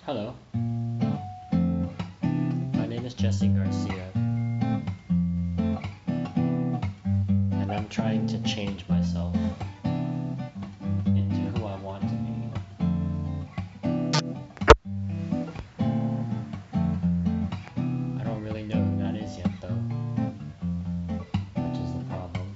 Hello, my name is Jesse Garcia, and I'm trying to change myself into who I want to be. I don't really know who that is yet, though, which is the problem.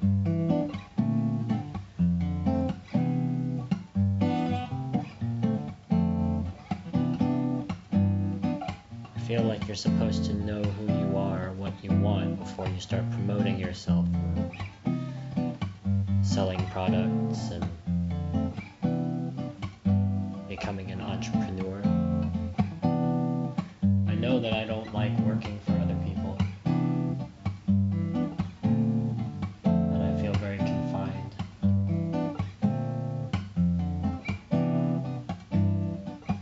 I feel like you're supposed to know who you are, what you want, before you start promoting yourself, selling products, and becoming an entrepreneur. I know that I don't like working for other people, that I feel very confined.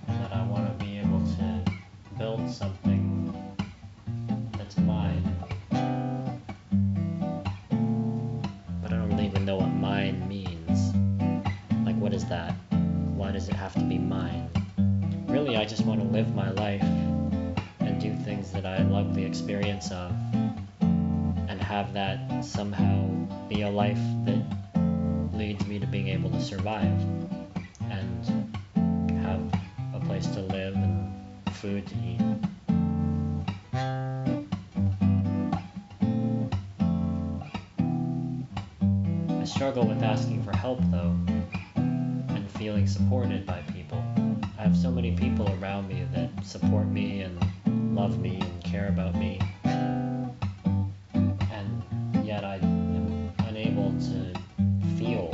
And that I want to be able to build something that's mine. But I don't really even know what mine means. Like, what is that? Why does it have to be mine? Really, I just want to live my life and do things that I love the experience of, and have that somehow be a life that leads me to being able to survive and have a place to live and food to eat. I struggle with asking for help, though, and feeling supported by people. I have so many people around me that support me and love me and care about me, and yet I am unable to feel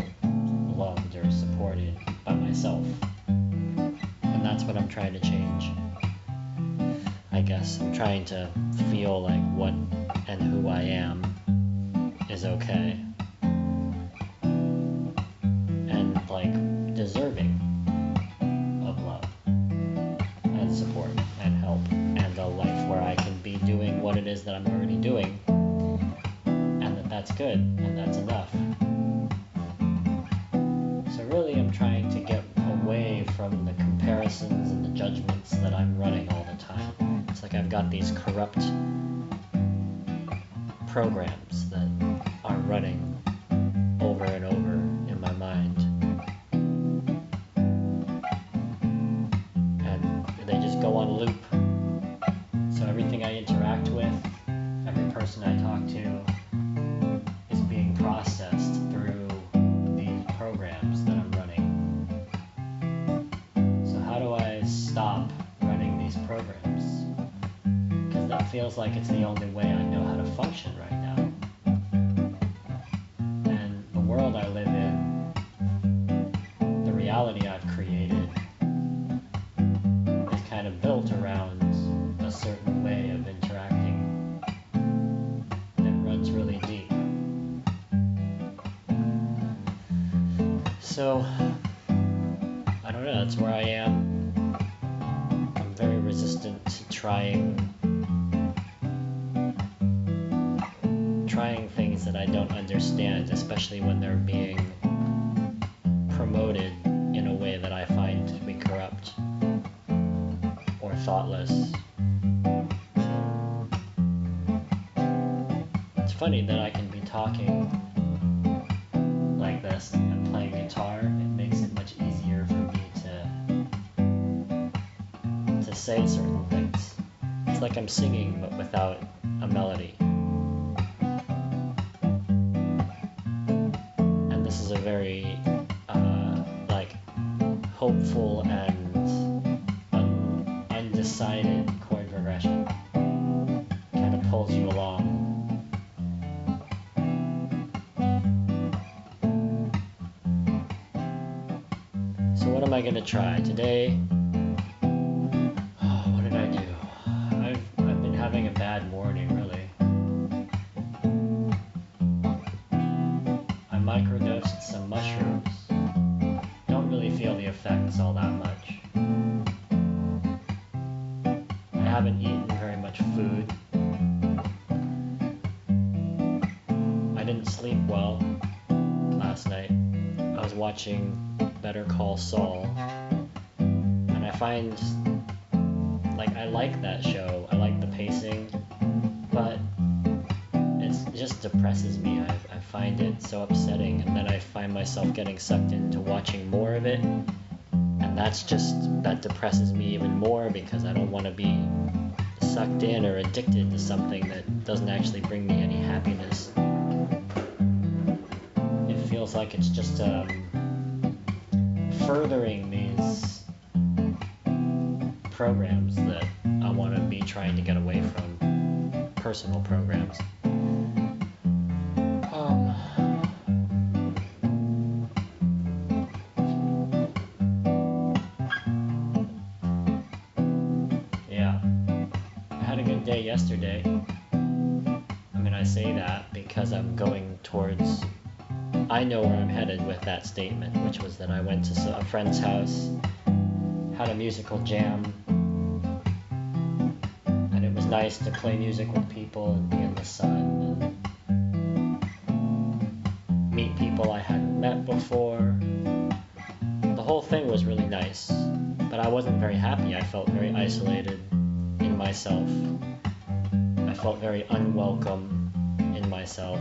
loved or supported by myself. And that's what I'm trying to change. I guess I'm trying to feel like what and who I am is okay, and like deserving of love and support and help, and a life where I can be doing what it is that I'm already doing, and that's good and that's enough. So really I'm trying to get away from the comparisons and the judgments that I'm running all the time. It's like I've got these corrupt programs that are running over and over in my mind, and they just go on loop. So everything I interact with, every person I talk to, is being processed through these programs that I'm running. So how do I stop running these programs? Because that feels like it's the only way I know how to function right now. And the world I live in, the reality I've created, is kind of built around a certain way of interacting that runs really deep. So, I don't know, that's where I am. I'm very resistant to trying things that I don't understand, especially when they're being promoted in a way that I find to be corrupt or thoughtless. It's funny that I can be talking like this and playing guitar. It makes it much easier for me to say certain things. It's like I'm singing but without a melody. And this is a very like hopeful and undecided chord progression. Kind of pulls you along. So what am I going to try today? Oh, what did I do? I've been having a bad morning, really. I microdosed some mushrooms. Don't really feel the effects all that much. I haven't eaten very much food. I didn't sleep well last night. I was watching Better Call Saul, and I find like, I like that show. I like the pacing, but it just depresses me. I find it so upsetting, and then I find myself getting sucked into watching more of it, and that depresses me even more because I don't want to be sucked in or addicted to something that doesn't actually bring me any happiness. It feels like it's just furthering these programs that I want to be trying to get away from, personal programs. Yeah, I had a good day yesterday. I mean, I say that because I'm going towards, I know where I'm headed with that statement, which was that I went to a friend's house, had a musical jam, and it was nice to play music with people and be in the sun and meet people I hadn't met before. The whole thing was really nice, but I wasn't very happy. I felt very isolated in myself. I felt very unwelcome in myself.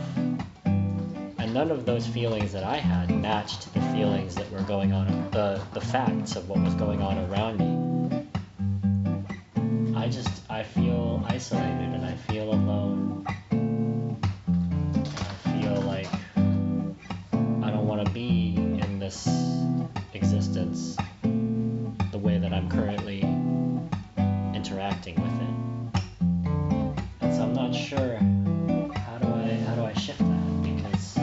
And none of those feelings that I had matched the feelings that were going on, the facts of what was going on around me. I feel isolated and I feel alone. I feel like I don't want to be in this existence the way that I'm currently interacting with it. And so I'm not sure how do I shift that, because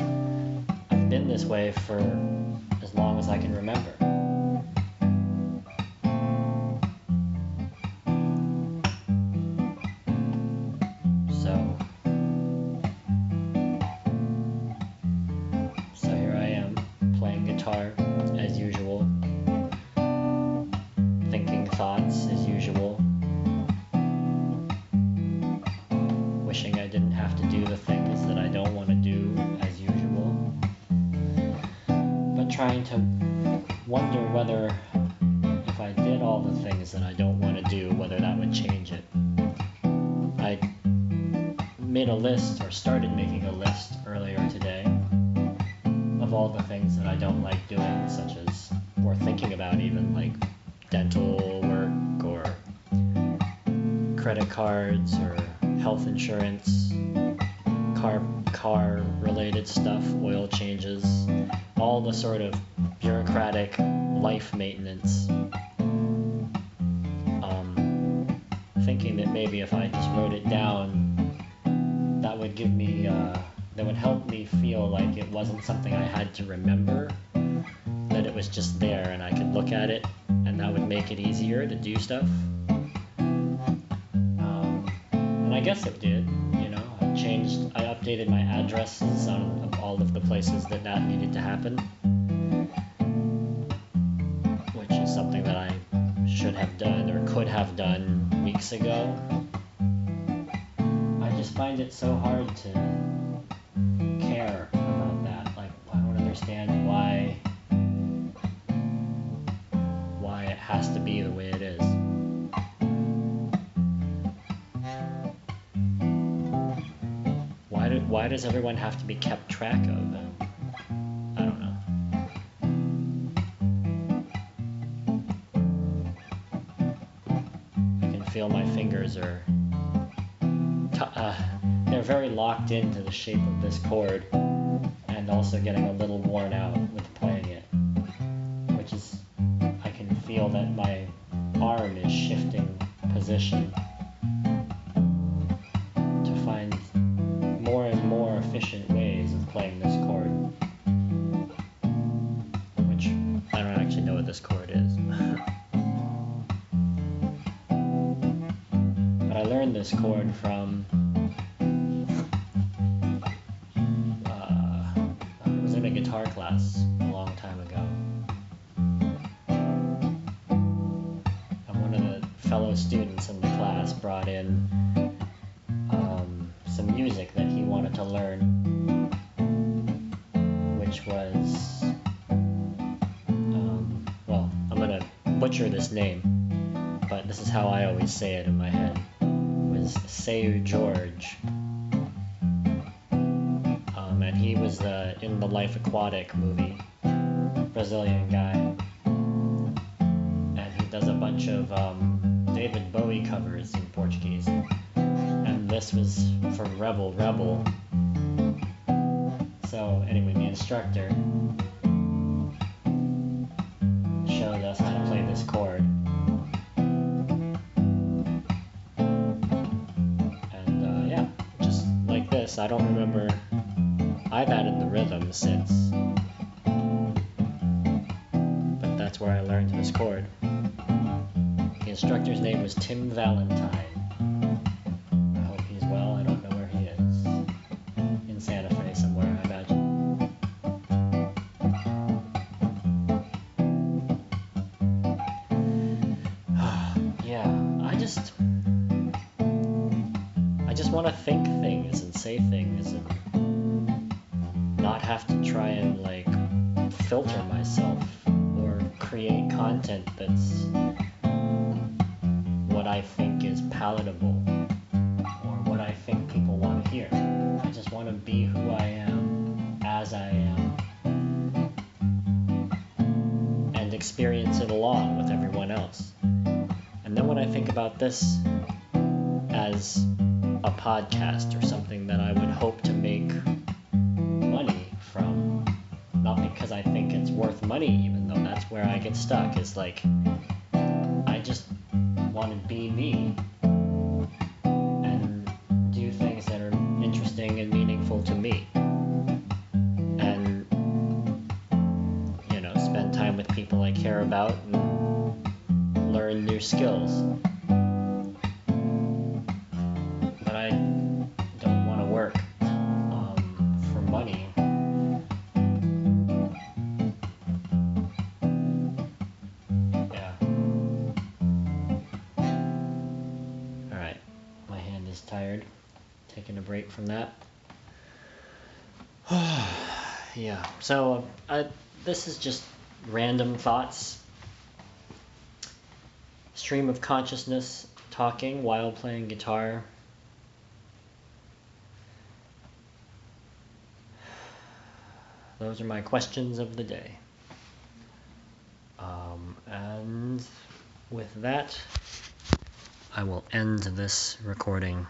I've been this way for as long as I can remember. So here I am, playing guitar as usual, thinking thoughts as usual, wishing I didn't have to do the things that I don't want to do as usual, but trying to wonder whether if I did all the things that I don't want to do, whether that would change it. I made a list, or started making a list earlier today, of all the things that I don't like doing, such as, or thinking about even, like dental work, or credit cards, or health insurance, car related stuff, oil changes, all the sort of bureaucratic life maintenance. Thinking that maybe if I just wrote it down, that would give me, that would help me feel like it wasn't something I had to remember, that it was just there and I could look at it, and that would make it easier to do stuff. And I guess it did, you know. I updated my addresses on all of the places that needed to happen, which is something that I should have done or could have done weeks ago. I just find it so hard to care about that. Like, I don't understand why it has to be the way it is. Why does everyone have to be kept track of? I don't know. I can feel my fingers are they're very locked into the shape of this chord, and also getting a little worn out with playing it, which is, I can feel that my arm is shifting position to find more and more efficient ways of playing this chord, which I don't actually know what this chord is. But I learned this chord from I was in a guitar class a long time ago, and one of the fellow students in the class brought in some music that he wanted to learn, which was, well, I'm gonna butcher this name, but this is how I always say it in my head, was Seu George. And he was in the Life Aquatic movie, Brazilian guy. And he does a bunch of David Bowie covers in Portuguese. And this was for Rebel Rebel. So anyway, the instructor showed us how to play this chord. And yeah, just like this. I don't remember. I've added the rhythm since, but that's where I learned this chord. The instructor's name was Tim Valentine. I hope he's well. I don't know where he is. In Santa Fe somewhere, I imagine. Yeah, I just want to think things and say things and not have to try and like filter myself or create content that's what I think is palatable or what I think people want to hear. I just want to be who I am as I am and experience it along with everyone else. And then when I think about this as a podcast or something that I would hope to make money from, not because I think it's worth money, even though that's where I get stuck, is like I just want to be me and do things that are interesting and meaningful to me, and spend time with people I care about and learn new skills. But I don't want to work for money. Yeah. Alright, my hand is tired. Taking a break from that. Yeah, so this is just random thoughts. Stream of consciousness, talking while playing guitar. Those are my questions of the day. And with that, I will end this recording.